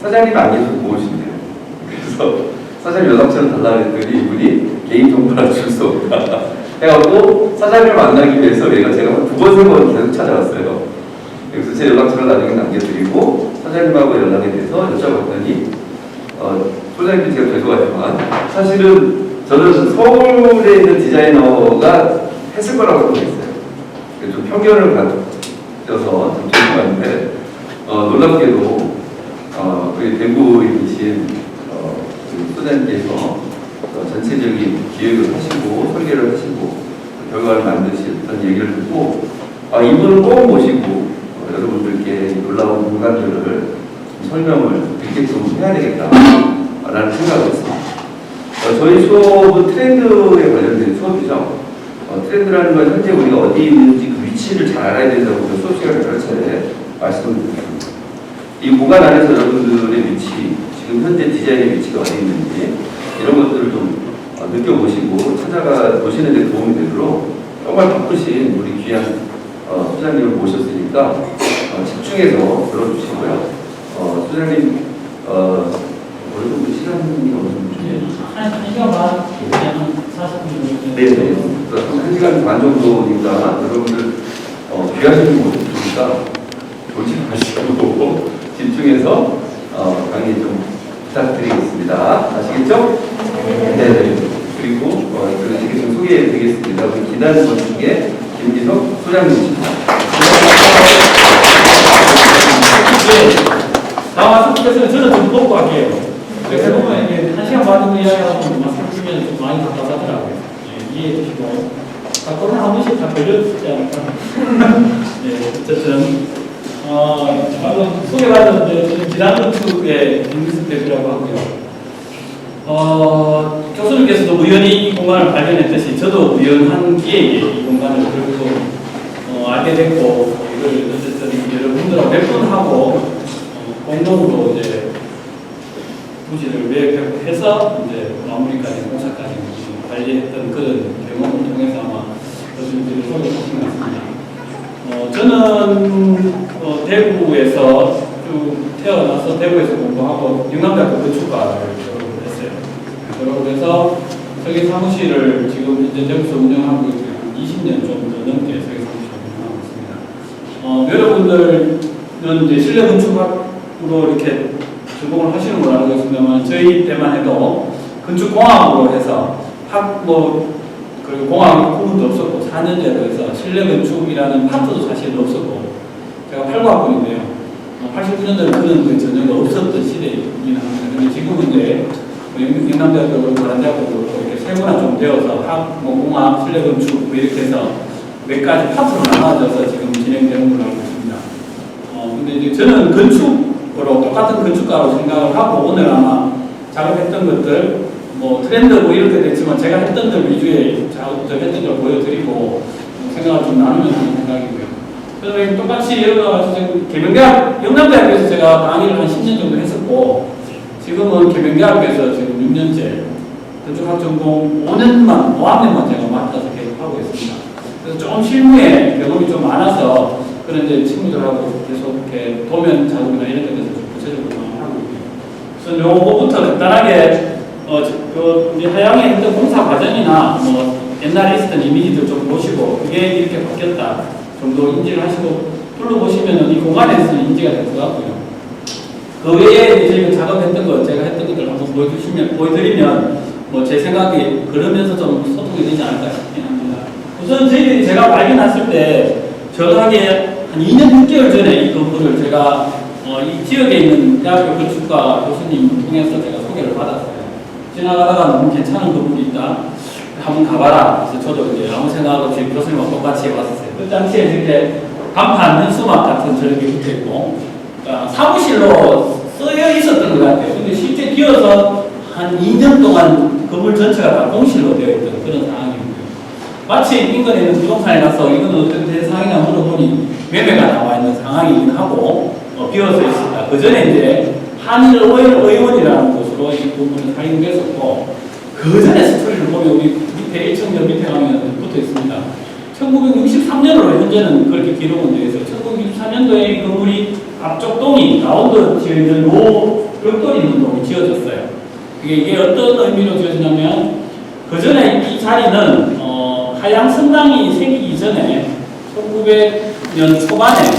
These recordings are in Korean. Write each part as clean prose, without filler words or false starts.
사장님 안 계셔도 모으신대요. 그래서 사장님 연락처를 달라고 했더니 이분이 개인정보를 줄 수 없다 해갖고 사장님을 만나기 위해서 제가 2번, 3번 계속 찾아왔어요. 그래서 제 연락처를 나중에 남겨드리고 사장님하고 연락이 돼서 여쭤봤더니 소장님 제가 죄송하지만 사실은 저는 서울에 있는 디자이너가 했을 거라고 생각했어요. 좀 편견을 가져서 좀 죄송한데 놀랍게도 우리 대구에 계신 소장님께서 전체적인 기획을 하시고 설계를 하시고 결과를 만드셨던 얘기를 듣고 이분을 꼭 모시고 여러분들께 놀라운 공간들을 설명을 듣게끔 해야 되겠다라는 생각을 했습니다. 저희 수업은 트렌드에 관련된 수업이죠. 트렌드라는 건 현재 우리가 어디 있는지 그 위치를 잘 알아야 된다고 수업 시간에 여러 차례 말씀을 드렸습니다. 이 공간 안에서 여러분들의 위치, 지금 현재 디자인의 위치가 어디 있는지 이런 것들을 좀 느껴보시고 찾아가 보시는 데 도움이 되도록 정말 바쁘신 우리 귀한 소장님을 모셨으니까 집중해서 들어주시고요. 소장님 어느 정도 시간이 어느 정도 한 시간 반, 그냥 40분 정도. 네네. 1시간 반 정도니까 여러분들 귀하신 모습이니까 놓지 마시고 집중해서 강의 좀 부탁드리겠습니다. 아시겠죠? 네네. 그리고 이렇게 좀 소개해 드리겠습니다. 우리 기다리는 중에 김기석 소장님이십니다. 나와서 저는 좀 뽑고 할게요. 그래서 보면 이게 1시간 반 정도 이야기하고 말씀드리면 좀 많이 답답하더라고요. 이해해 주시고. 코로나 한 번씩 다 걸렸지 않을까. 어쨌든, 방금 소개받았는데, 저는 지난주에 김기석 대표라고 하고요. 교수님께서도 우연히 이 공간을 발견했듯이 저도 우연한 기회에 이 공간을 그리고 알게 됐고, 이걸 어쨌든 여러분들하고 몇 번 하고, 공동으로 이제 부지를 매입해서 이제 마무리까지 공사까지 관리했던 그런 경험을 통해서 아마 교수님들이 소개하신 것 같습니다. 저는 대구에서 쭉 태어나서 대구에서 공부하고 영남대학교 건축과를 졸업을 했어요. 졸업을 해서 설계 사무실을 지금 이제 대구에서 운영하고 있고요. 20년 좀 더 넘게 설계 사무실을 운영하고 있습니다. 여러분들은 이제 실내 건축학으로 이렇게 전공을 하시는 걸 알고 있습니다만 저희 때만 해도 건축공학으로 해서 그리고 공학 부문도 없었고 4년제로 해서 실내 건축이라는 파트도 사실 없었고 제가 89학번인데요. 89년도에는 그런 거 전혀 없었던 시대이긴 합니다. 근데 지금은 이제 영남대학교, 다른대학교도 이렇게 세분화 좀 되어서 공학, 실내 건축 이렇게 해서 몇 가지 파트로 나눠져서 지금 진행되는 걸로 알고 있습니다. 근데 이제 저는 건축으로 똑같은 건축가로 생각을 하고 오늘 아마 작업했던 것들 트렌드고 이렇게 됐지만 제가 했던 들 위주의 작업들 했던 걸 보여드리고 생각을 좀 나누면 하는 생각이고요. 그래서 똑같이 여러 가지 지금 개명대학, 영남대학교에서 제가 강의를 한 10년 정도 했었고 지금은 개명대학교에서 지금 6년째 건축학 전공 5학년만 제가 맡아서 계속 하고 있습니다. 그래서 좀 실무에 경험이 좀 많아서 그런 이제 친구들하고 계속 이렇게 도면 작업이나 이런 데 대해서 좀 구체적으로 하고 있고요. 그래서 요거부터 간단하게 우리 하양에 했던 공사 과정이나 옛날에 있었던 이미지들 좀 보시고 그게 이렇게 바뀌었다 정도 인지를 하시고 둘러보시면 이 공간에서는 인지가 될 것 같고요. 그 외에 저희가 작업했던 거 제가 했던 것들 한번 보여드리면 제 생각이 그러면서 좀 소통이 되지 않을까 싶긴 합니다. 우선 저희들이 제가 발견했을 때 정확하게 한 2년 6개월 전에 이 건물을 제가 이 지역에 있는 대학교 건축가 교수님 통해서 제가 소개를 받았어요. 지나가다가 너무 괜찮은 건물이 있다. 한번 가봐라. 그래서 저도 이제 아무 생각 없이 교수님하고 똑같이 왔었어요. 그 당시에 이렇게 간판, 현수막 같은 저런 게 붙어 있고, 사무실로 쓰여 있었던 것 같아요. 근데 실제 비어서 한 2년 동안 건물 전체가 다 공실로 되어 있던 그런 상황이고요. 마치 인근에 있는 부동산에 가서 이건 어떤 대상이냐 물어보니 매매가 나와 있는 상황이긴 하고, 비어서 있습니다. 그 전에 이제 한일 의원이라는 곳으로 이 부분을 사용됐었고 그 전에 스토리를 보면 우리 밑에 1층 밑에 가면 붙어 있습니다. 1963년으로 현재는 그렇게 기록은 되어 있어요. 1963년도에 이 건물이 앞쪽 동이 라운드 지어 있는 로 벽돌 있는 동이 지어졌어요. 이게 어떤 의미로 지어지냐면 그 전에 이 자리는 하양 성당이 생기기 전에 1900년 초반에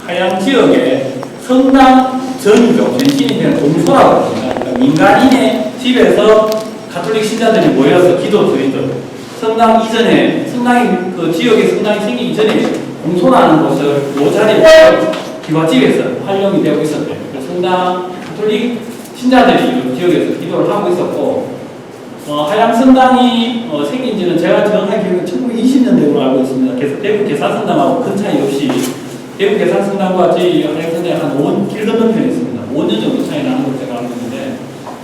하양 지역에 성당 전이죠. 전신이 되는 동소라고 합니다. 그러니까 민간인의 집에서 가톨릭 신자들이 모여서 기도 드리던 성당 이전에 성당이 그 지역에 성당이 생기기 전에 공소라는 곳을 이 자리에서 기와집에서 활용이 되고 있었대요. 성당 가톨릭 신자들이 이 지역에서 기도를 하고 있었고 하양 성당이 생긴 지는 제가 정확하게 기억은 1920년대로 알고 있습니다. 그래서 대구 계산성당하고 큰 차이 없이 대구 계산성당과 저희 하양 성당이 길 건너편에 있습니다. 5년 정도 차이 나는 걸로 제가 알고 있는데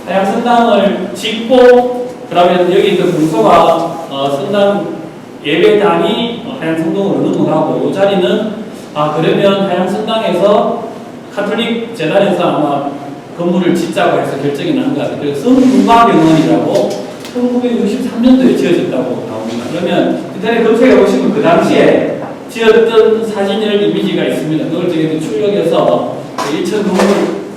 하양 성당을 짓고 그러면 여기 있는 공소가 성당 예배당이 하양 성당으로 넘어가고 이 자리는 그러면 하양 성당에서 카톨릭 재단에서 아마 건물을 짓자고 해서 결정이 난 것 같아요. 그래서 성문화병원이라고 1963년도에 지어졌다고 나옵니다. 그러면 인터넷 검색해 보시면 그 당시에 지었던 사진을 이미지가 있습니다. 그걸 저희도 출력해서 1층 건물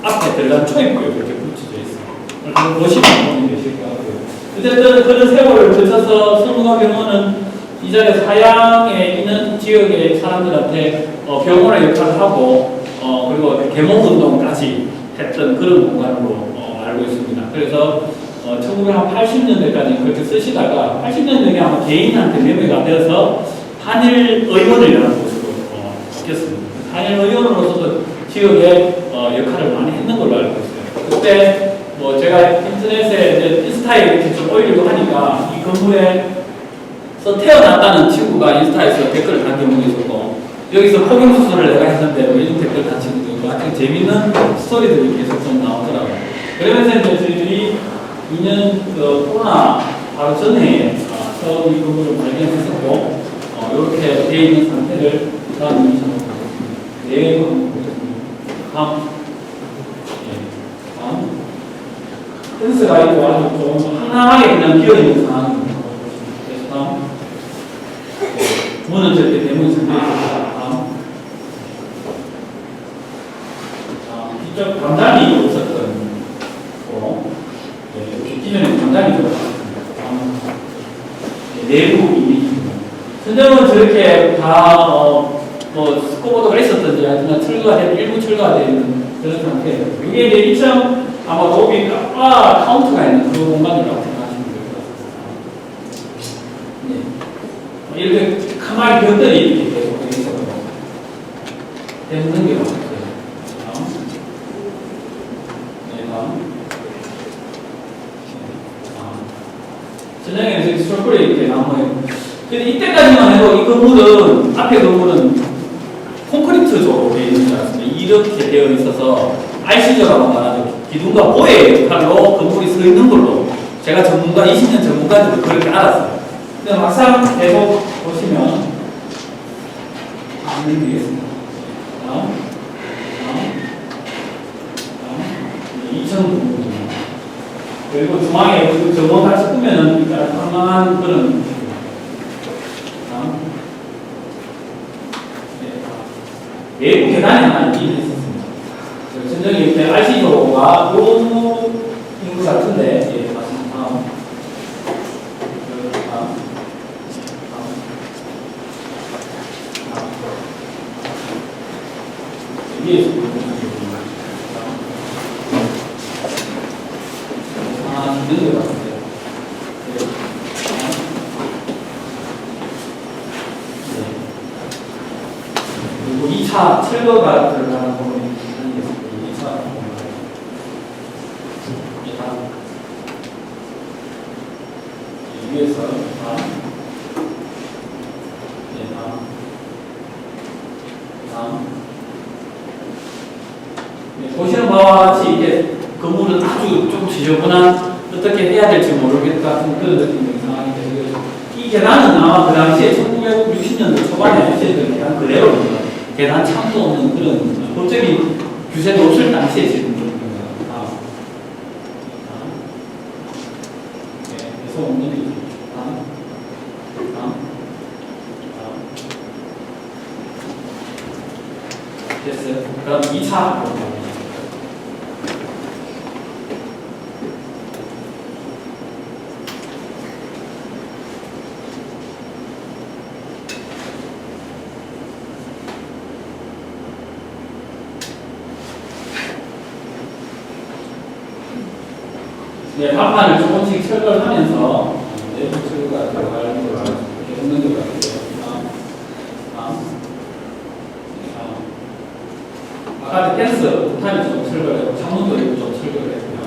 앞에 들어간 초입구에 이렇게 붙여져 있어요. 그걸 보시면 도움이 되실 것 같고요. 어쨌든 그런 세월을 거쳐서 성문화병원은 이 자리에 사양에 있는 지역의 사람들한테 병원의 역할을 하고 그리고 개몽운동까지 했던 그런 공간으로 알고 있습니다. 그래서 1980년대까지 그렇게 쓰시다가 80년대에 아마 개인한테 매매가 되어서 한일의원이라는 곳으로 바뀌었습니다. 한일의원으로서도 지역에 역할을 많이 했는 걸로 알고 있어요. 그때 제가 인터넷에 인스타에 이렇게 좀 올리고 하니까 이 건물에서 태어났다는 친구가 인스타에서 댓글을 단 경우도 있었고 여기서 폭염수술을 내가 했는데 이런 댓글 단 친구도 있고 아주 재밌는 스토리들이 계속 좀 나오더라고요. 그러면서 이제 저희들이 2년 코로나 바로 전에 처음 이 건물을 발견했었고 이렇게 되어 있는 상태를 다음 이미지로 보겠습니다. 네, 다음. 펜스가 있고 아주 좀 황량하게 그냥 비어있는 상황입니다. 그래서 다음. 문은 저렇게 대문이 준비되어 다음. 이쪽 담장이 없었던 기존에 담장이 들어갔습니다. 내부 이미지입니다. 선정은 저렇게 다 스코보드가 있었던지 하여튼 철거가 되는 일부 철거가 되는 그런 상태예요. 이게 이제 1층 아마 로비 카운트가 있는 그 공간이라고 생각하시면 될 것 같습니다. 네. 이렇게 가만히 벽들이 이렇게 계속 있어요. 대문등기가 없어요. 다음. 네, 다음. 전장에는 스트로클이 이렇게 나와요. 근데 이때까지만 해도 이 건물은, 앞에 건물은 콘크리트적으로 되어 있는 줄 알았습니다. 이렇게 되어 있어서 RC조라고 말하는 기둥과 보의 역할로 건물이 서 있는 걸로 제가 20년 전문가들도 그렇게 알았어요. 근데 막상 계속 보시면 안드리겠습니다. 다음 2층 건물입니다. 그리고 중앙에 정원 같이 꾸면은 상당한 그런 외부 계단이 하나 있었습니다. 전정이 이렇게 RC조가 요인 것 같은데, 예, 맞습니다. 다음. 위에서 있는 것 같은데. 그리고 2차 철거가 들어가는 부분이 있습니다. 2차 위에서 보시는 바와 같이 이게 건물은 아주 좀 지저분한 어떻게 해야 될지 모르겠다 같은 그런 느낌의 상황이 되고요. 이 계단은 아마 그 당시에 1960년대 초반에 저희들 계단 그대로 계단 참도 없는 그런 법적인 규제도 없을 당시에 지은 겁니다. 그래서 없는 됐어요. 그럼 2차 네, 간판을 조금씩 철거를 하면서 내부 철거가 들어갈 거라 이렇게 없는 것 같아요. 아까 펜스 부탄을 좀 철거를 했고 창문도 일부 좀 철거를 했고요.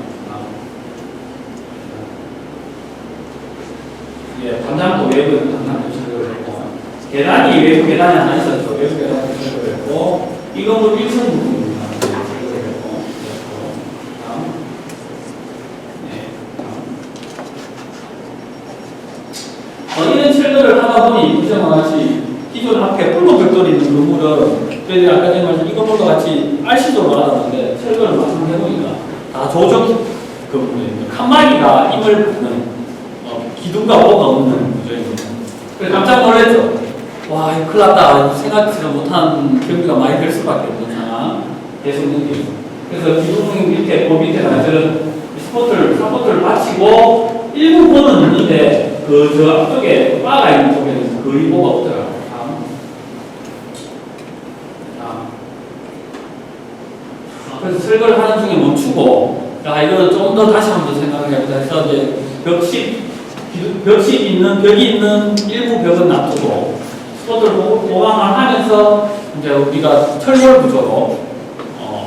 예, 반장도 외부 반장도 철거를 했고 계단이 외부 계단이 하나 있었죠. 외부 계단도 철거를 했고 이 건물 1층 부분입니다. 철거를 했고 이런 철거를 하다 보니 부정과 같이 기존 앞에 붉은 벽돌이 있는 건물은 저희들이 아까 전에 말씀 이 건물과 같이 RC도로 알았는데 철거를 막상 해보니까 다 조정 건물입니다. 칸막이가 힘을 받는 기둥과 뭐가 없는 구조입니다. 그래서 깜짝 놀랐죠. 와, 이거 큰일 났다. 생각지도 못한 경비가 많이 될 수밖에 없는 상황 계속 느끼고. 그래서 기둥 밑에, 그 밑에다가 저런 사포트를 받치고 일부 보는 있는데 저 앞쪽에 바가 있는 쪽에는 거의 뭐가 없더라고요. 그래서 철거를 하는 중에 멈추고, 이거는 좀 더 다시 한번 생각해보자 해서 이제 벽이 있는 일부 벽은 놔두고, 스포트를 보강을 하면서 이제 우리가 철골 구조로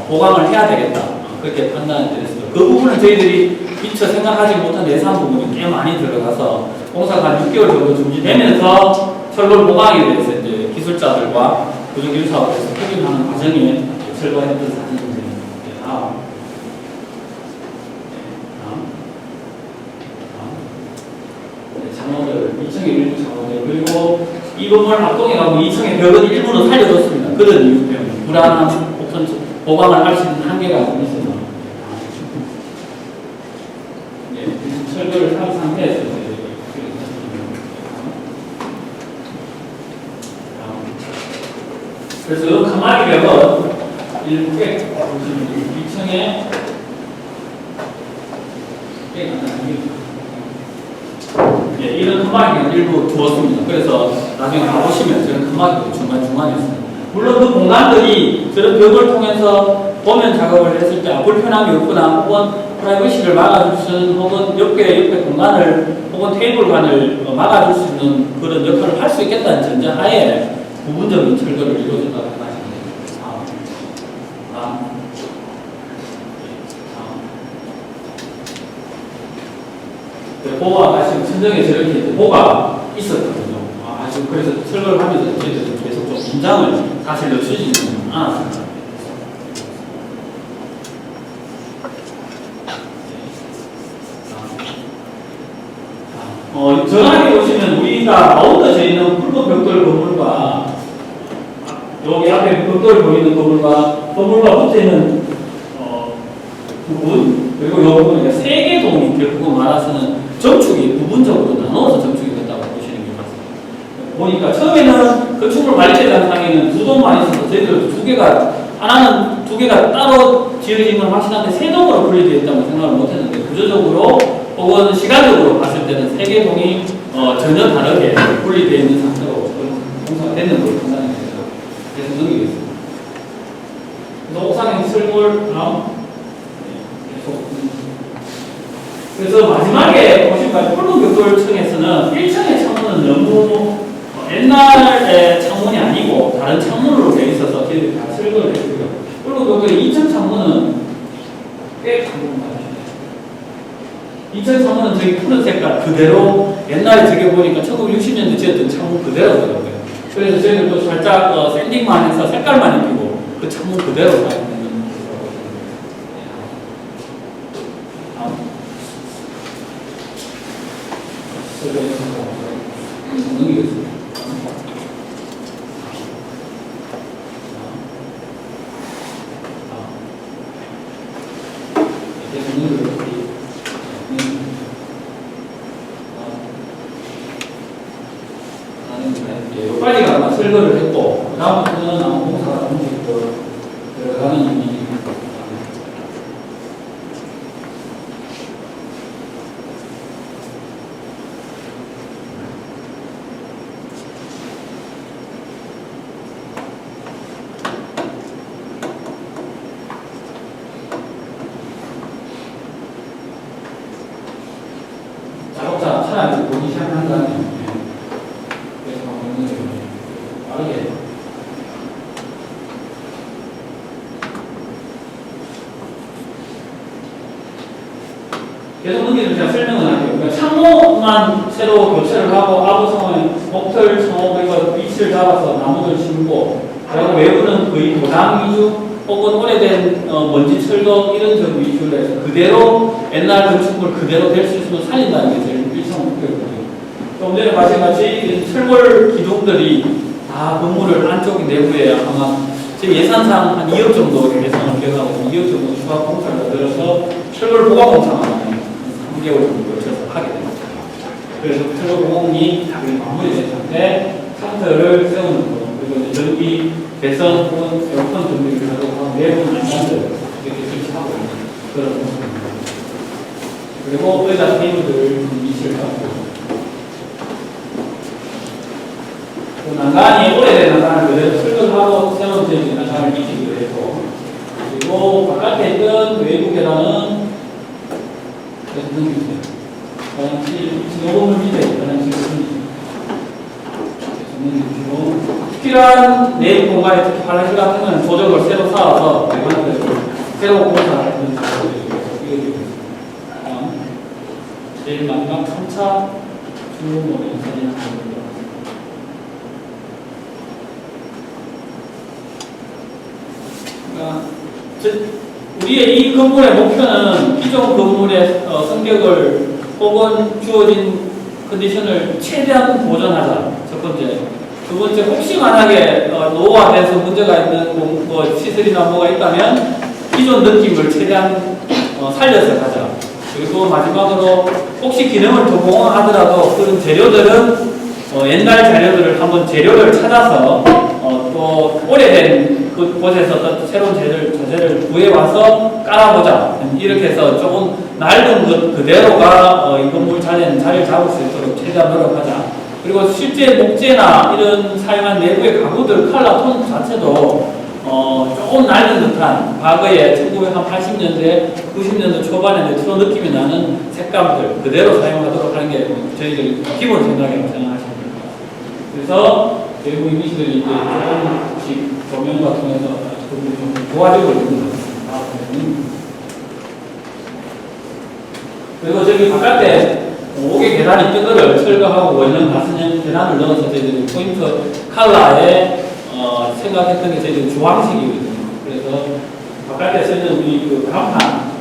보강을 해야 되겠다. 그렇게 판단이 됐습니다. 그 부분은 저희들이 미처 생각하지 못한 예산 부분이 꽤 많이 들어가서 공사가 한 6개월 정도 준비되면서 철골 보강에 대해서 이제 기술자들과 구조기술사업에서 확인하는 과정에 철거했던 사진입니다. 창호들, 2층의 일부 창호들, 그리고 이 건물 앞동에 가면 2층의 벽은 일부는 살려뒀습니다. 그런 이유 때문에 불안한 혹은 보강을 할 수 있는 한계가 있습니다. 철거를 한 상태에서 그래서 칸막이 벽은 일부 2층에 이런 칸막이는 일부 두었습니다. 그래서 나중에 가보시면 저런 칸막이도 중간중간에 있습니다. 물론 그 공간들이 저런 벽을 통해서 보면 작업을 했을 때 불편함이 없거나 혹은 프라이버시를 막아줄 수 있는 혹은 옆에 공간을 혹은 테이블관을 막아줄 수 있는 그런 역할을 할 수 있겠다는 전제하에 부분적인 철거를 이루어진다고 생각하시면 됩니다. 보가 지금 천정에 저렇게 보가 있었거든요. 아주 그래서 철거를 하면서 저희들은 계속 좀 긴장을 사실 늦추지는 않았습니다. 정확히 보시면 우리가 가운데져 있는 붉은 벽돌 건물과 여기 앞에 벽돌 보이는 건물과 붙어 있는 부분 그리고 이 부분은 세 개 동이 결국 말해서는 정축이 부분적으로 나눠서 정축이 됐다고 보시는 게 맞습니다. 보니까 처음에는 건축물 관리대 단상에는 두 동만 있어서 저희들 하나는 두 개가 따로 지어진 건 확실한데 세 동으로 분리되어 있다고 생각을 못했는데 구조적으로 혹은 시간적으로 봤을 때는 세 개 동이 전혀 다르게 분리되어 있는 상태로 공사가 됐는 걸로 판단이 됩니다. 그래서 넘기겠습니다. 그래서 옥상에 철골 그래서 마지막에 보시면 붉은 벽돌층에서는 1층의 창문은 너무 옛날의 창문이 아니고 다른 창문으로 되어 있어서 저희들이 다 철거를 했고요. 붉은 벽돌의 2층 창문은 꽤 강력합니다. 2층 창문은 저기 푸른 색깔 그대로 옛날에 저기 보니까 1960년대 지었던 창문 그대로더라고요. 그래서 저희들도 살짝 샌딩만 해서 색깔만 입히고 그 창문 그대로 사용했는 넘기겠습니다. 여기까지가 아마 철거를 했고 그 다음부터는 아마 공사가 들어가는 이미지입니다. 계속 넘기면 제가 설명을 할게요. 그러니까 창호만 새로 교체를 하고 아부성은 목털 창호 그리고 위치를 잡아서 나무를 심고 그리고 외부는 거의 도장 위주 혹은 오래된 먼지 철거 이런 점 위주로 해서 그대로 옛날 건축물 그대로 될 수 있으면 살린다는 게 제일 일상 목표거든요. 좀 전에 마찬가지 철골 기둥들이 다 건물을 안쪽 내부에 아마 제 예산상 한 2억 정도 예산을 계획하고 2억 정도 추가 공사를 들어서 철골 보강 공사만 3개월 정도 걸쳐서 하게 됩니다. 그래서 철골 보강이 다 마무리된 상태를 세우는 거 그리고 이제 전기 배선 혹은 에어컨 전기를 가지고 내부 안전을 이렇게 설치하고 있는 그런 모습입니다. 그리고 의자 테이블들 위치를 잡고 난간이 오래된 난간을 그대로 철거하고 새로운 제일 난간을 미치기로 했고 그리고 바깥에 있던 외부 계단은 화장실 요금을 밑에 화장실을 필요한 내부 공간에 특히 화장실 같은 경우는 조적을 새로 쌓아서 새로 공사하는 제일 마지막 3차 중공모델 사진 한번 보겠습니다. 우리의 이 건물의 목표는 기존 건물의 성격을 혹은 주어진 컨디션을 최대한 보존하자. 첫 번째. 두 번째, 혹시 만약에 노후화돼서 문제가 있는 시설이나 뭐가 있다면 기존 느낌을 최대한 살려서 가자. 그리고 마지막으로 혹시 기능을 더 공헌하더라도 그런 재료들은 옛날 재료들을 한번 재료를 찾아서 또 오래된 그곳에서 또 새로운 자재를 구해와서 깔아보자. 이렇게 해서 조금 낡은 것 그대로가 이 건물 자재는 자리를 잡을 수 있도록 최대한 노력하자. 그리고 실제 목재나 이런 사용한 내부의 가구들 컬러 톤 자체도 조금 낡은 듯한 과거에 1980년대, 90년대 초반에 레트로 느낌이 나는 색감들 그대로 사용하도록 하는 게 저희들 기본 생각이라고 생각하시면 됩니다. 그래서 외부 이미지들이 이제 조금씩 조명과 통해서 좀 좋아지고 있는 것 같습니다. 그리고 저기 바깥에 5개 계단이 뜬거를 철거하고 원형 가스형 계단을 넣어서 저희들이 포인트 컬러에 생각했던 게 저희들이 주황색이거든요. 그래서 바깥에 쓰는 우리 그 간판,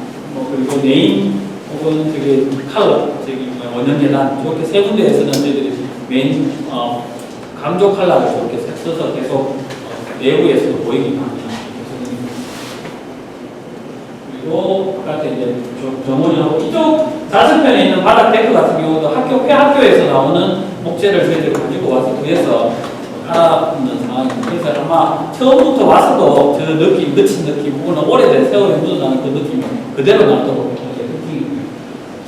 그리고 네임 혹은 저기 컬러, 저기 원형 계단 이렇게 세 군데에서는 저희들이 메인 강조 컬러를 이렇게 써서 계속 내부에서도 보이게 합니다. 그리고 바깥에 이제 정원이하고 이쪽 좌측편에 있는 바닥 데크 같은 경우도 학교에서 나오는 목재를 저희들이 가지고 와서 위에서 깔아놓는 상황입니다. 그래서 아마 처음부터 와서도 저 느낌, 거친 느낌, 혹은 오래된 세월에 묻어나는 그 느낌이 그대로 나도록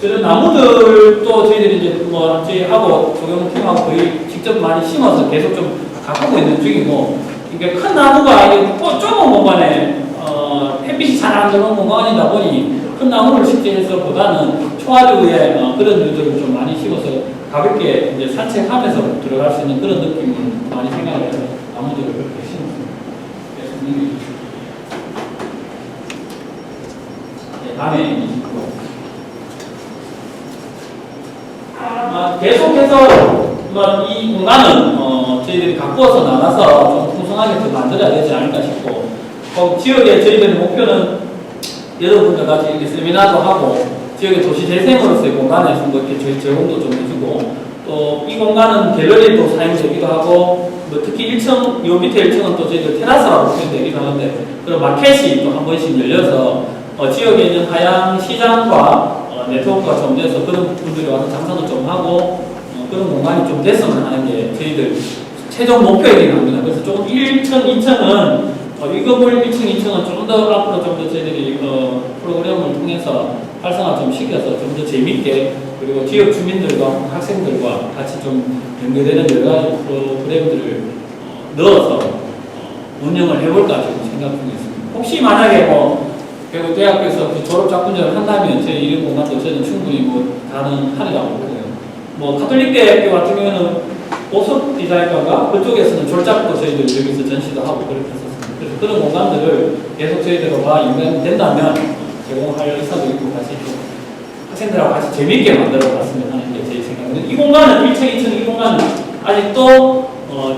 저는 나무들도 저희들이 이제 저희하고 조경팀하고 거의 직접 많이 심어서 계속 좀 가꾸고 있는 중이고, 이게 큰 나무가 이게 좁은 공간에 햇빛이 잘 안 들어오는 공간이다 보니 큰 나무를 심기해서 보다는 초하류의 그런 유들을 좀 많이 심어서 가볍게 이제 산책하면서 들어갈 수 있는 그런 느낌을 많이 생각을 해서 나무들을 그렇게 심었습니다. 다음에 계속해서 이 공간은 저희들이 가꾸어서 나가서 좀 풍성하게 더 만들어야 되지 않을까 싶고, 지역의 저희들의 목표는 여러분들 같이 이렇게 세미나도 하고 지역의 도시 재생으로서의 공간에서 뭐 이렇게 저희 제공도 좀 해주고, 또 이 공간은 갤러리도 사용되기도 하고, 뭐 특히 1층, 요 밑에 1층은 또 저희들 테라스라고 표현되기도 하는데, 그런 마켓이 또 한 번씩 열려서 지역에 있는 하양 시장과 네트워크가 좀 돼서 그런 분들이 와서 장사도 좀 하고 그런 공간이 좀 됐으면 하는 게 저희들 최종 목표이긴 합니다. 그래서 조금 1층, 2층은 이 건물 1층, 2층은 좀 더 앞으로 좀 더 저희들이 프로그램을 통해서 활성화 좀 시켜서 좀 더 재밌게, 그리고 지역 주민들과 학생들과 같이 좀 연계되는 여러 가지 프로그램들을 넣어서 운영을 해볼까 지금 생각 중에 있습니다. 혹시 만약에 그리고 대학교에서 졸업 작품전을 한다면 제 이런 공간도 저는 충분히 가능하리라고 보고요. 카톨릭 대학교 같은 경우는 보석 디자인과가 그쪽에서는 졸작도 저희들 여기서 전시도 하고 그렇게 했었습니다. 그래서 그런 공간들을 계속 저희들과 연관된다면 제공할 의사도 있고 같이 학생들하고 같이 재미있게 만들어봤으면 하는 게 제 생각입니다. 이 공간은 1층, 2층 이 공간은 아직도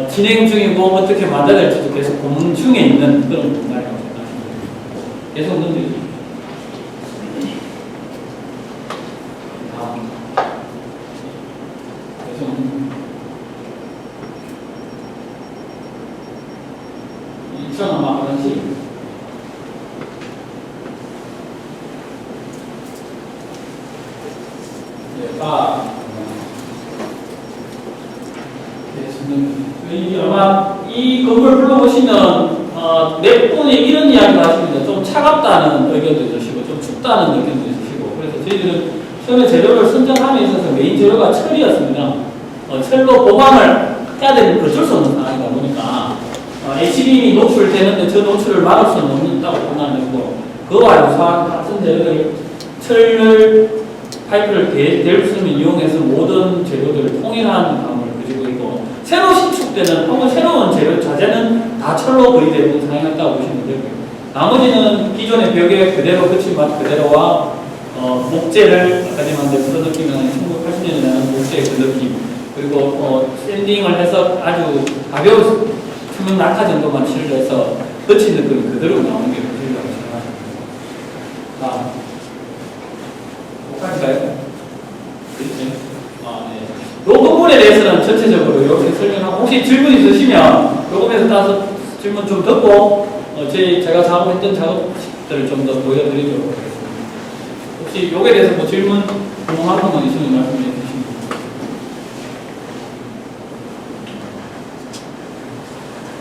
진행 중이고 어떻게 만들어야 될지도 계속 고민 중에 있는 그런 공간이라고 생각합니다. 계속 넘겨주세요. 아마 화장실. 네, 바. 아마 이 건물 불러보시면 몇 분이 이런 이야기를 하십니다. 좀 차갑다는 의견도 있으시고 좀 춥다는 의견도 있으시고 그래서 저희들은 처음에 재료를 선정함에 있어서 메인 재료가 철이었습니다. 철로 보강을 해야 되는 어쩔 수 없는 상황이다 보니까 HBM이 노출되는데 저 노출을 막을 수는 없다고 판단되고 그와 유사한 같은 재료들 철을 파이프를 대립수를 이용해서 모든 재료들을 통일한 감을 가지고 있고 새로 신축되는 혹은 새로운 재료 자재는 다 철로 거의 대부분 사용했다고 보시면 되고요. 나머지는 기존의 벽에 그대로 그친 맛 그대로와 목재를 아까 전에 그 느낌은 1980년에 나온 목재의 그 느낌 그리고 샌딩을 해서 아주 가벼운 투명 낙하 정도만 칠해서 거친 느낌이 그대로 나오는 게 보시라고 생각합니다. 못할까요? 이 건물에 대해서는 전체적으로 이렇게 설명하고 혹시 질문 있으시면 요금에서 따서 질문 좀 듣고 제가 작업했던 작업들을 좀 더 보여드리도록 하겠습니다. 혹시 요에 대해서 뭐 질문 궁금한 건 있으면 말씀해 주시면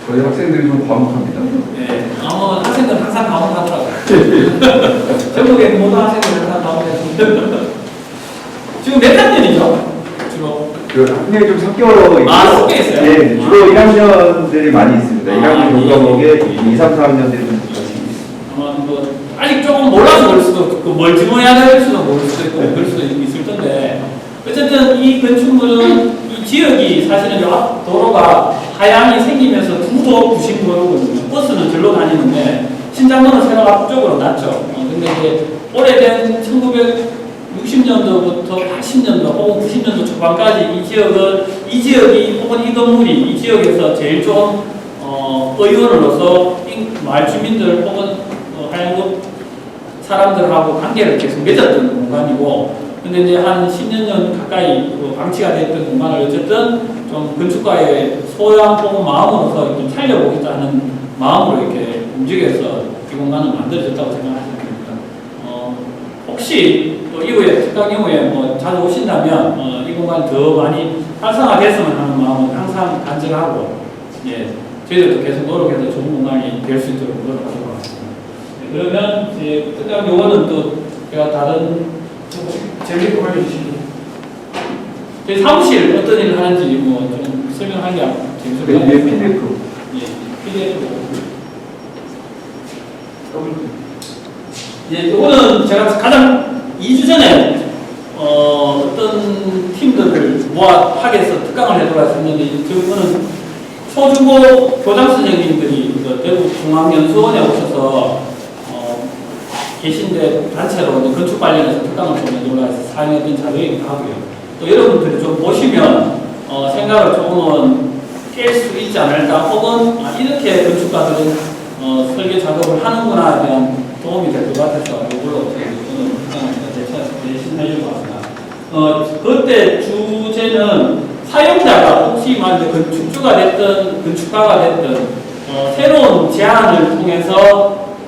저희 학생들이 좀 과묵합니다. 네, 학생들 항상 과묵하더라고요. 전국의 모든 학생들 항상 과묵했습니다. 지금 몇 학년이죠? 주로? 그 학년이 좀 섞여 있고 섞여 있어요? 네, 주로 1학년들이 많이 있습니다. 1학년 교과목에 2, 3, 4학년들이 좀 같이 있습니다. 아직 조금 몰라서 그럴 수도 있고 뭘 질문해야 될 수도 모를 수도 있고 그럴 수도 있을 텐데 어쨌든 이 건축물은 이 지역이 사실은 앞 도로가 하양이 생기면서 구도 구신도로거든요. 버스는 절로 다니는데 신장로는 새로 앞쪽으로 났죠. 근데 이제 오래된 1960년도부터 80년도 혹은 90년도 초반까지 이 지역이 혹은 이 건물이 이 지역에서 제일 좀 의원으로서 마을 주민들 혹은 하양구 사람들하고 관계를 계속 맺었던 공간이고 근데 이제 한 10년 가까이 방치가 됐던 공간을 어쨌든 좀 건축가의 소양 혹은 마음으로서 좀 살려보겠다는 마음으로 이렇게 움직여서 이 공간을 만들어졌다고 생각하시면 됩니다. 혹시 또 이후에 특강 이후에 뭐 자주 오신다면 이 공간이 더 많이 활성화됐으면 하는 마음은 항상 간절하고 예, 저희들도 계속 노력해서 좋은 공간이 될 수 있도록 노력하도록 하겠습니다. 네, 그러면 이제 특강 요거는 또 제가 다른 재밌게 알려주시고 저희 사무실 어떤 일을 하는지 뭐 좀 설명하기 재밌어요. 네, PDF. 예, PDF. 예, 이거는 제가 가장 2주 전에 어떤 팀들을 모아 파괴해서 특강을 해보라 했는데 이거는 초중고 교장 선생님들이 대구 중앙연수원에 오셔서 계신데 단체로 건축 관련해서 특강을 좀 해보라 해서 사용했던 자료이기도 하고요. 또 여러분들이 좀 보시면 생각을 조금은 깰 수 있지 않을까 혹은 이렇게 건축가들은 설계 작업을 하는구나에 대한 도움이 될 것 같아서 이걸로 오늘 대신하려고 합니다. 그때 주제는 사용자가 혹시 말이제 건축주가 됐든 건축가가 됐든 새로운 제안을 통해서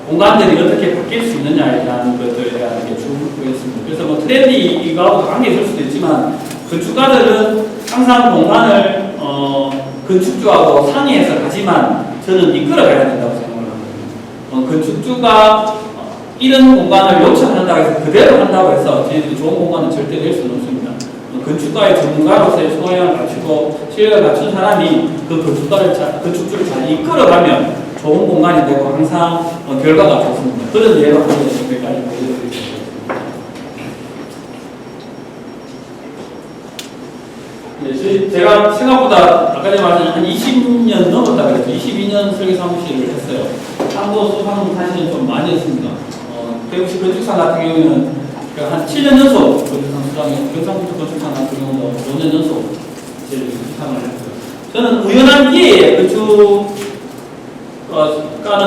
공간들이 어떻게 바뀔 수 있느냐에 대한 것들에 대한 게 주였습니다. 그래서 뭐 트렌디하고 관계 있을 수도 있지만 건축가들은 항상 공간을 건축주하고 상의해서 가지만 저는 이끌어가야 된다고 생각을 합니다. 건축주가 이런 공간을 요청한다고 해서 그대로 한다고 해서 저희들이 좋은 공간은 절대 낼 수는 없습니다. 건축가의 전문가로서의 소양을 갖추고 실력을 갖춘 사람이 그 건축주를 잘 이끌어가면 좋은 공간이 되고 항상 결과가 좋습니다. 그런 예로 한 가지 보여드리겠습니다. 네, 제가 생각보다 아까 전에 말씀드린 한 20년 넘었다 그랬죠. 22년 설계 사무실을 했어요. 한도 소상공 사실은 좀 많이 했습니다. 대구시 건축상 같은 경우에는 그러니까 한 7년 연속 건축상 수상에 경상북도 건축상 같은 경우도 5년 연속 제일 수상을 했어요. 저는 우연한 기회에 건축가는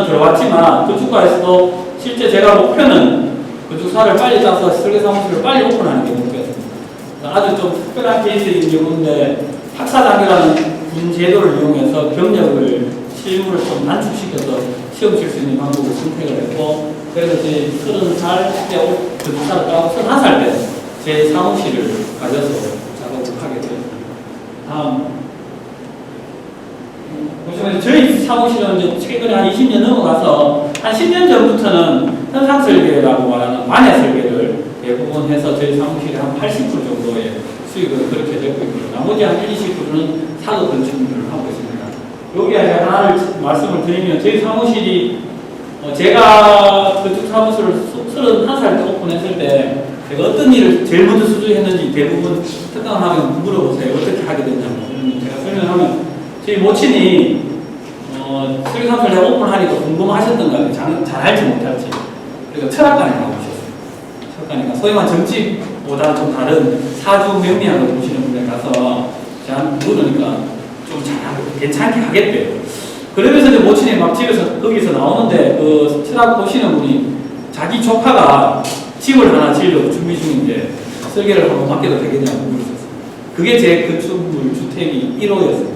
들어왔지만 건축가에서도 실제 제가 목표는 건축사를 빨리 짜서 설계사무실을 빨리 오픈하는 게 목표였습니다. 아주 좀 특별한 케이스인 경우인데 학사단계라는 군 제도를 이용해서 경력을 실무를 좀 단축시켜서 시험 칠 수 있는 방법을 선택을 했고, 그래서 제 30살 때 건축사를 따고 31살 때 제 사무실을 가져서 작업을 하게 되었습니다. 다음 보시면 저희 사무실은 이제 최근에 한 20년 넘어가서 한 10년 전부터는 현상설계라고 말하는 만야설계를 대부분 해서 저희 사무실에 한 80% 정도의 수익을 그렇게 내고 있고, 나머지 한 20%는 사고 건축물을 하고 있습니다. 여기에 하나를 말씀을 드리면, 저희 사무실이 제가 건축 사무실을 31살 때 오픈했을 때 제가 어떤 일을 제일 먼저 수주했는지 대부분 특강을 하면 물어보세요. 어떻게 하게 됐냐고. 제가 설명하면, 저희 모친이 설계사무실 내가 오픈하니까 궁금하셨던 거 같아요. 잘 알지 못할지. 그래서 철학관에 가보셨어요. 철학관이니까 소위 말 정치보다 좀 다른 사주 명리학을 보시는 분에 가서 제가 물으니까 좀 잘하고 괜찮게 하겠대요. 그러면서 이제 모친이 막 집에서 거기서 나오는데 그 철학 보시는 분이 자기 조카가 집을 하나 지으려고 준비 중인데 설계를 한번 맡겨도 되겠냐고 물으셨어요. 그게 제 건축물 주택이 1호였어요.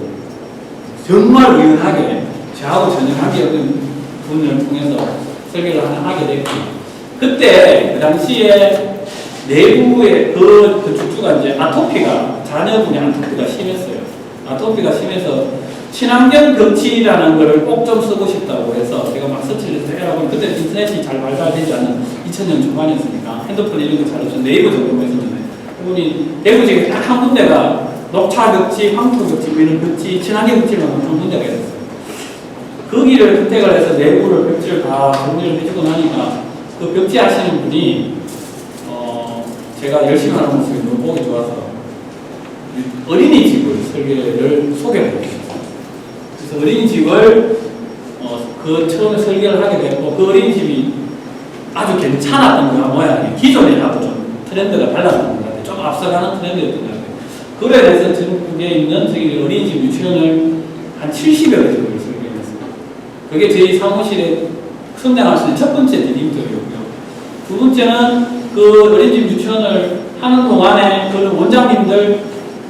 정말 우연하게 저하고 전혀 어떤 분을 통해서 설계를 하나 하게 됐고, 그때 그 당시에 내부의 그 건축주가 이제 아토피가, 자녀분이 아토피가 심했어요. 아토피가 심해서 친환경 벽지라는 거를 꼭 좀 쓰고 싶다고 해서 제가 막 서치를 해라고, 그때 인터넷이 잘 발달되지 않은 2000년 초반이었으니까 핸드폰 이런 거 잘 없어서 네이버 정도 했었는데, 그분이 대구 지역에 딱 한 군데가 녹차 벽지, 황토 벽지, 이런 벽지, 친환경 벽지만 한 군데가 있었어요. 거기를 선택을 해서 내부를 벽지를 다 정리를 해주고 나니까 그 벽지 하시는 분이 제가 열심히 하는 모습이 너무 보기 좋아서 어린이집을 설계를 소개를 해주셨어요. 그래서 어린이집을 그 처음에 설계를 하게 됐고, 그 어린이집이 아주 괜찮았던 거야. 모양이 기존에하고 좀 트렌드가 달랐던 것 같아요. 좀 앞서가는 트렌드였던 것 같아요. 그래서 전국에 있는 저희 어린이집 유치원을 한 70여 개 정도를 설계했습니다. 그게 저희 사무실에 선정할 수 있는 첫 번째 디딤돌이었고요. 두 번째는 그 어린이집 유치원을 하는 동안에 그 원장님들,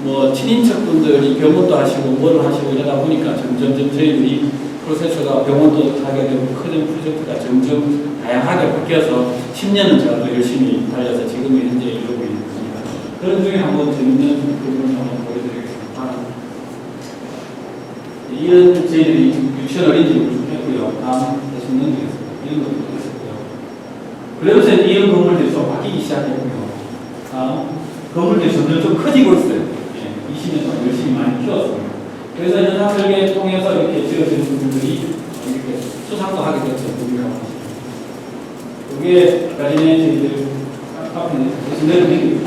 뭐 친인척분들이 병원도 하시고 뭐를 하시고 이러다 보니까 점점 저희들이 프로세서가 병원도 하게 되고 큰 프로젝트가 점점 다양하게 바뀌어서 10년은 제가 또 열심히 달려서 지금 현재 이루고 있습니다. 그런 중에 한번 재밌는 부분을 한번 보여드리겠습니다. 이런 저희들이 유치원 어린이집을 했고요. 다음 다시 넘기겠습니다. 이런 것도 했었고요. 그러면서 이런 건물들이 좀 바뀌기 시작했고요. 건물들이 점점 좀 커지고 있어요. 20년 동안 열심히 많이 키웠습니다. 그래서 현상설계를 통해서 이렇게 지어진 부분들이 이렇게 수상도 하게 됐죠. 부분이라고 하십니다. 그게 아까 전에 저희들 앞에 내려드립니다.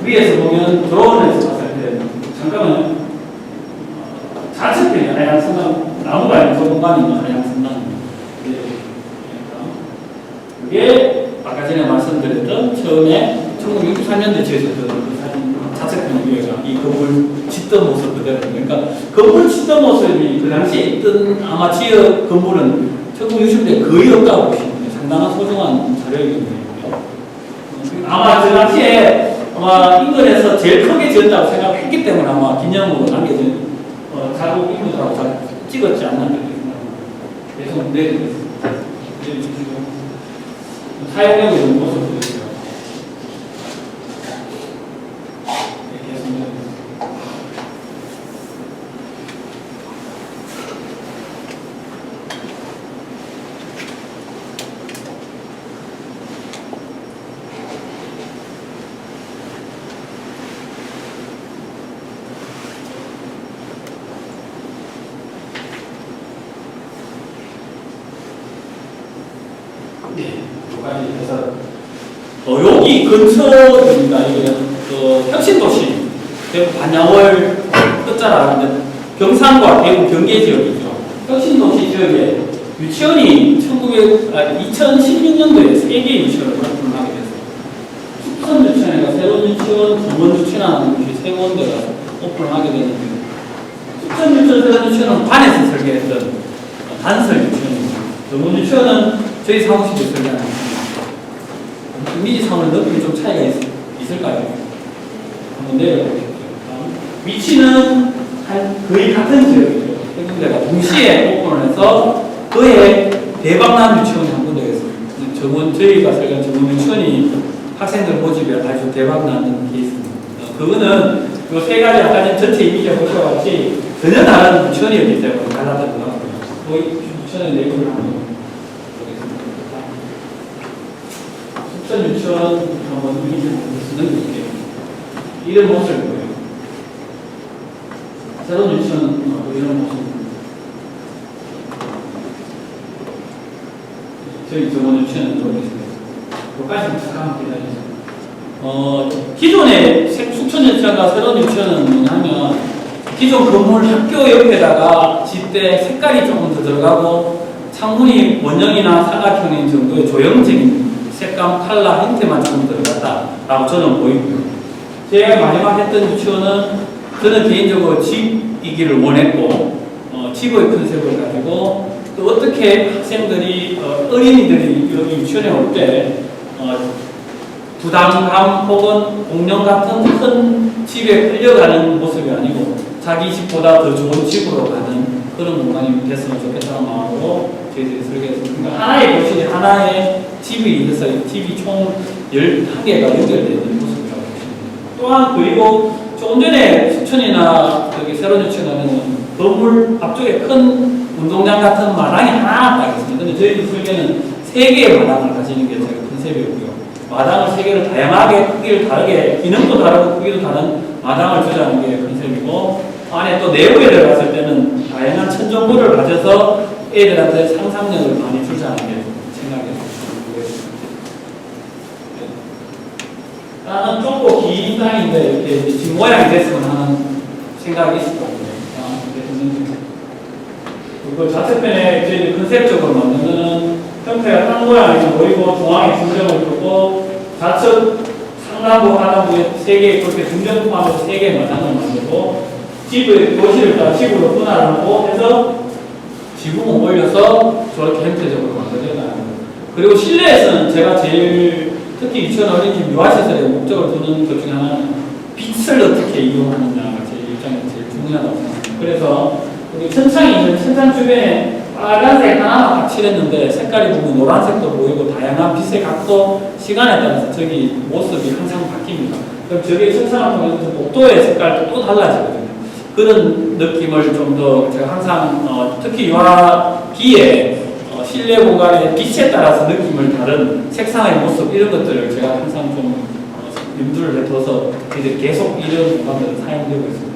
위에서 보면 드론에서 봤을 때 잠깐만 좌측편이 하양성당, 나무가 아닌 저 공간이 있는 하양성당입니다. 그게 아까 전에 말씀드렸던 처음에 1963년도에 지어졌던 그 사진 좌측편 위에가 이 건물 짓던 모습 그대로. 그러니까 건물 짓던 모습이 그 당시에 있던 아마 지역 건물은 1960년대 거의 없다고 보시면 상당한 소중한 자료이거든요. 아마 그 당시에 아마 인근에서 제일 크게 지었다고 생각했기 때문에 아마 기념으로 남겨진 자국 인물하고 잘 찍었지 않나 그렇게 생각합니다. 계속 내리겠습니다. 사용되고 있는 모습도 있고요. 여기 근처입니다. 이게 혁신도시 대구 반야월 끝자락인데 경상과 대구 경계 지역이죠. 혁신도시 지역에 유치원이 2016년도에 3개의 유치원을 오픈을 하게 됐어요. 숙선 유치원이가 새로운 유치원, 정원 유치원하는 이렇게 세 군데가 오픈을 하게 되는데, 숙선 유치원, 새로운 유치원은 관에서 설계했던 단설 유치원입니다. 정원 유치원은 저희 사무실에 설계하는 유치원입니다. 이미지 상으로 느낌이 좀 차이가 있을까요? 한번 내려보겠습니다. 위치는 거의 같은 지역이죠. 세 군데가 동시에 오픈을 해서 그에 대박난 유치원이 한 군데가 있습니다. 저희가 설계한 정원 유치원이 학생들 모집에 아주 대박나는 케이스입니다. 그거는 이 세 가지 아까 전 전체 이미지가 보셔 같이 전혀 다른 유치원이었기 때문에 달랐던 것 같고요. 그 유치원의 내부를 한번 보겠습니다. 숙선 유치원 한번 이미지를 쓰는 게요. 이런 모습을 보여요. 새로운 유치원은 이런 모습입니다. 저희 저번 유치원은 모르겠습니다. 여기까지 잠깐만 기다리세요. 기존의 숙천 유치원과 새로운 유치원은 뭐냐면 기존 건물 학교 옆에다가 짓대 색깔이 조금 더 들어가고 창문이 원형이나 삼각형인 정도의 조형적인 색감, 컬러, 형태만 조금 들어갔다라고 저는 보이고요. 제가 마지막 했던 유치원은 저는 개인적으로 집이기를 원했고 집의 컨셉을 가지고 또 어떻게 학생들이 어린이들이 여기 유치원에 올 때 부담감 혹은 공룡 같은 큰 집에 끌려가는 모습이 아니고 자기 집보다 더 좋은 집으로 가는 그런 공간이 됐으면 좋겠다는 마음으로 저희들이 설계했습니다. 하나의 교실이 하나의 집이 있어서 집이 총 11개가 연결되어 있는 모습이라고 보시면 됩니다. 또한 그리고 조금 전에 수천이나 여기 새로운 유치원에는 건물 앞쪽에 큰 운동장 같은 마당이 하나 딱 있습니다. 근데 저희들 설계는 3개의 마당을 가지는 게 저희 컨셉이었고요. 마당을 3개를 다양하게 크기를 다르게 기능도 다르고 크기도 다른 마당을 주자는 게 컨셉이고 안에 또 내부에 들어갔을 때는 다양한 천정고를 가져서 애들한테 상상력을 많이 주자는 게 생각이었습니다. 나는 좁고 긴 땅인데 이렇게 집 모양이 됐으면 하는 생각이 있었거든요. 그 좌측편에 저희들 컨셉적으로 만드는 형태가 땅 모양이 보이고 중앙에 중정을 두고 좌측 상단부 하단부에 3개 그렇게 중정 포함해서 3개의 마당을 만들고 집의 도시를 다 집으로 분할하고 해서 지붕을 올려서 저렇게 형태적으로 만들어야 하는 거예요. 그리고 실내에서는 제가 제일 특히 유치원 어린이집 유아시설의 목적을 두는 것 중에 하나는 빛을 어떻게 이용하느냐가 제 입장에서 제일 중요하다고 생각합니다. 그래서 여기 천창이 있는 천창 주변에 빨간색 하나만 칠했는데 색깔이 보면 노란색도 보이고 다양한 빛의 각도, 시간에 따라서 저기 모습이 항상 바뀝니다. 그럼 저기 천창을 통해서 복도의 색깔도 또 달라지거든요. 그런 느낌을 좀 더 제가 항상 특히 유아기에 실내 공간의 빛에 따라서 느낌을 다른 색상의 모습 이런 것들을 제가 항상 좀 염두를 해둬서 계속 이런 공간들을 사용되고 있습니다.